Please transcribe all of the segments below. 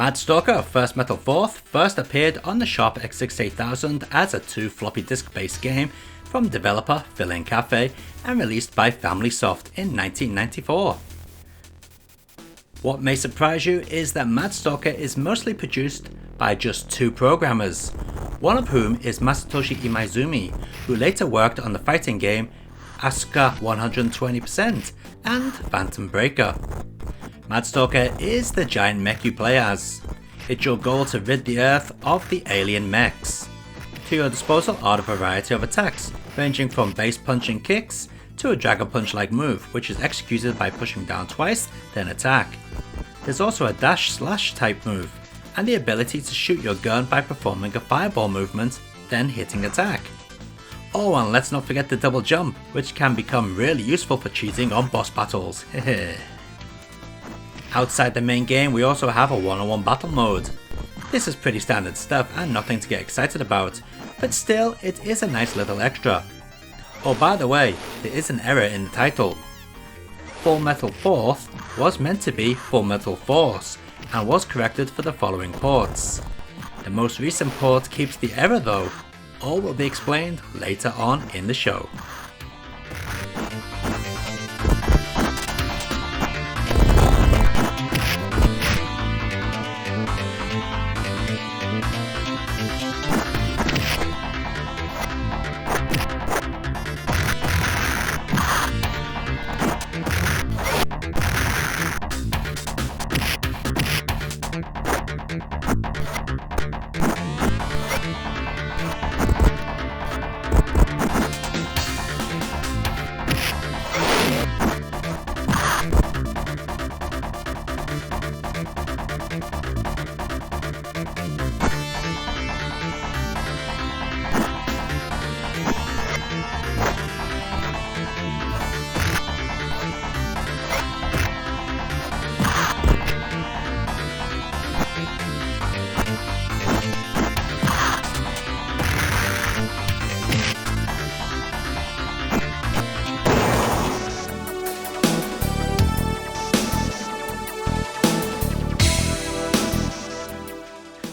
Mad Stalker First Metal 4th first appeared on the Sharp X68000 as a 2 floppy disk based game from developer Fill-In Cafe and released by FamilySoft in 1994. What may surprise you is that Mad Stalker is mostly produced by just 2 programmers, one of whom is Masatoshi Imaizumi, who later worked on the fighting game Asuka 120% and Phantom Breaker. Mad Stalker is the giant mech you play as. It's your goal to rid the Earth of the alien mechs. To your disposal are a variety of attacks, ranging from base punching kicks to a Dragon Punch like move, which is executed by pushing down twice, then attack. There's also a dash slash type move, and the ability to shoot your gun by performing a fireball movement, then hitting attack. Oh, and let's not forget the double jump, which can become really useful for cheating on boss battles. Outside the main game, we also have a one-on-one battle mode. This is pretty standard stuff and nothing to get excited about, but still it is a nice little extra. Oh, by the way, there is an error in the title. Full Metal 4th was meant to be Full Metal Force and was corrected for the following ports. The most recent port keeps the error though. All will be explained later on in the show.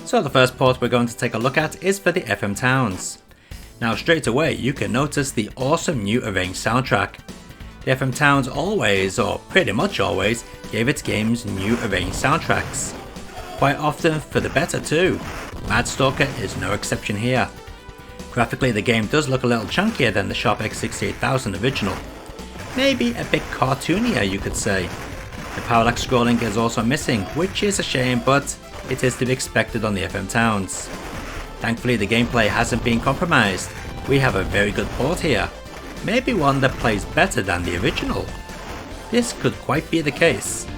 So the first port we're going to take a look at is for the FM Towns. Now straight away you can notice the awesome new arranged soundtrack. The FM Towns always, or pretty much always, gave its games new arranged soundtracks. Quite often for the better too. Mad Stalker is no exception here. Graphically the game does look a little chunkier than the Sharp X68000 original. Maybe a bit cartoonier you could say. The parallax scrolling is also missing, which is a shame, but it is to be expected on the FM Towns. Thankfully the gameplay hasn't been compromised. We have a very good port here. Maybe one that plays better than the original. This could quite be the case.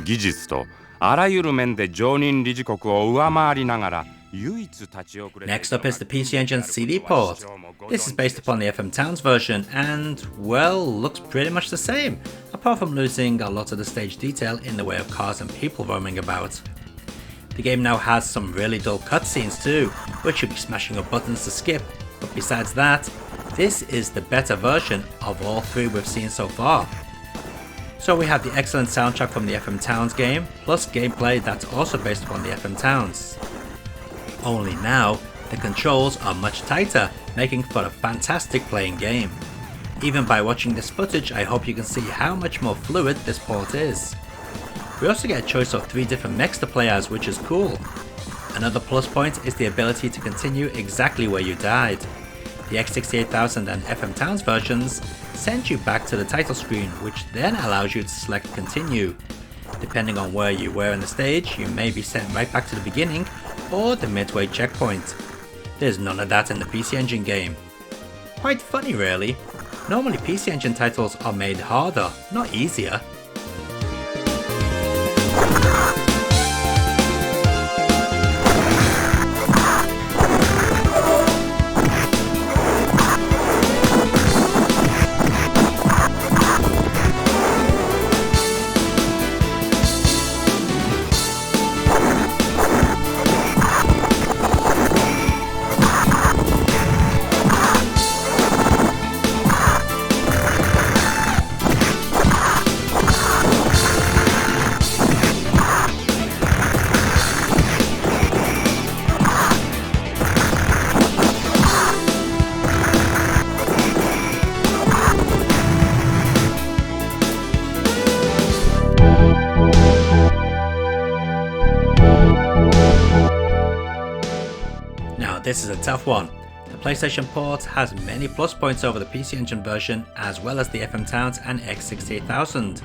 技術とあらゆる面で常任理事国を上回りながら唯一立ち遅れている Next up is the PC Engine CD port. This is based upon the FM Towns version and, well, looks pretty much the same, apart from losing a lot of the stage detail in the way of cars and people roaming about. The game now has some really dull cutscenes too, which you'll be smashing up buttons to skip, but besides that, this is the better version of all 3 we've seen so far. So we have the excellent soundtrack from the FM Towns game, plus gameplay that's also based upon the FM Towns. Only now, the controls are much tighter, making for a fantastic playing game. Even by watching this footage, I hope you can see how much more fluid this port is. We also get a choice of 3 different mechs to play as, which is cool. Another plus point is the ability to continue exactly where you died. The X68000 and FM Towns versions send you back to the title screen, which then allows you to select continue. Depending on where you were in the stage, you may be sent right back to the beginning or the midway checkpoint. There's none of that in the PC Engine game. Quite funny really. Normally PC Engine titles are made harder, not easier. This is a tough one. The PlayStation port has many plus points over the PC Engine version as well as the FM Towns and X68000.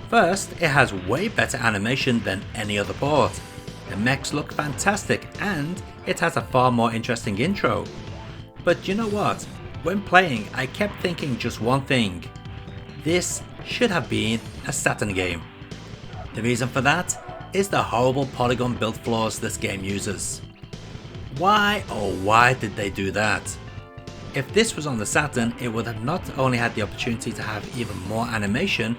First, it has way better animation than any other port. The mechs look fantastic and it has a far more interesting intro. But you know what? When playing, I kept thinking just one thing. This should have been a Saturn game. The reason for that is the horrible polygon build flaws this game uses. Why did they do that? If this was on the Saturn, it would have not only had the opportunity to have even more animation,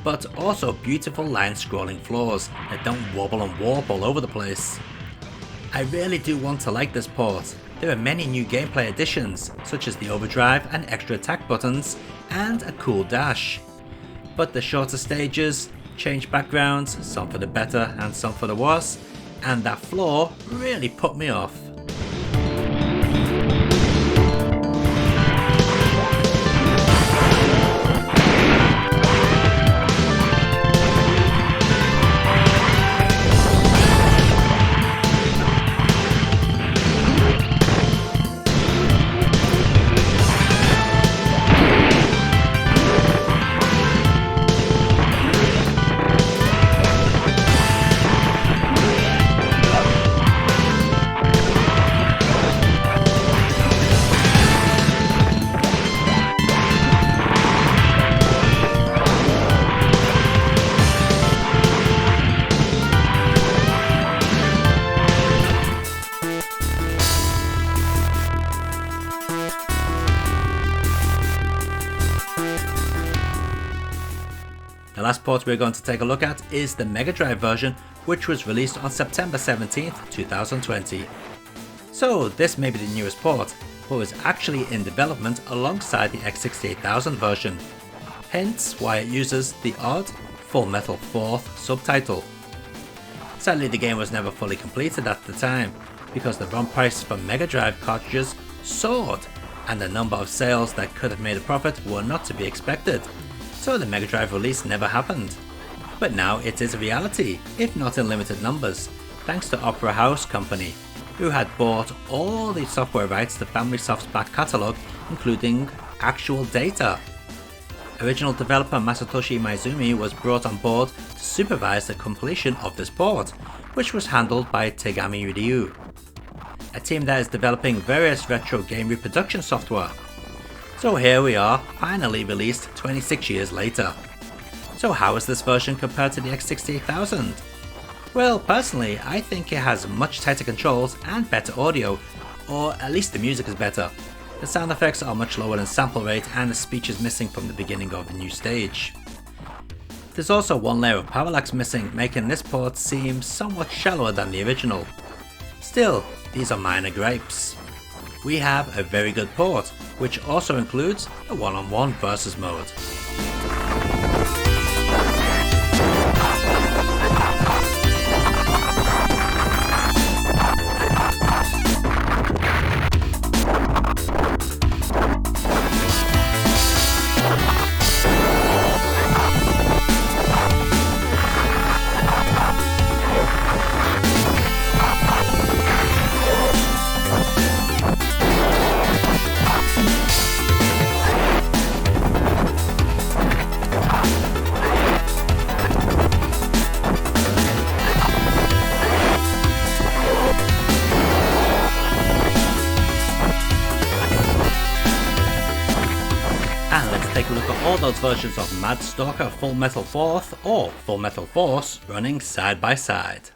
but also beautiful line scrolling floors that don't wobble and warp all over the place. I really do want to like this port. There are many new gameplay additions, such as the overdrive and extra attack buttons, and a cool dash. But the shorter stages, changed backgrounds, some for the better and some for the worse, and that flaw really put me off. The last port we're going to take a look at is the Mega Drive version, which was released on September 17th, 2020. So this may be the newest port, but was actually in development alongside the X68000 version. Hence why it uses the odd Full Metal 4th subtitle. Sadly, the game was never fully completed at the time, because the ROM price for Mega Drive cartridges soared, and the number of sales that could have made a profit were not to be expected. So the Mega Drive release never happened. But now it is a reality, if not in limited numbers, thanks to Opera House Company, who had bought all the software rights to FamilySoft's back catalogue, including actual data. Original developer Masatoshi Maizumi was brought on board to supervise the completion of this port, which was handled by Tegami Ryu, a team that is developing various retro game reproduction software. So here we are, finally released 26 years later. So how is this version compared to the X68000? Well, personally, I think it has much tighter controls and better audio, or at least the music is better. The sound effects are much lower than sample rate and the speech is missing from the beginning of the new stage. There's also one layer of parallax missing, making this port seem somewhat shallower than the original. Still, these are minor gripes. We have a very good port, which also includes a one-on-one versus mode. versions of Mad Stalker Full Metal 4th or Full Metal Force running side by side.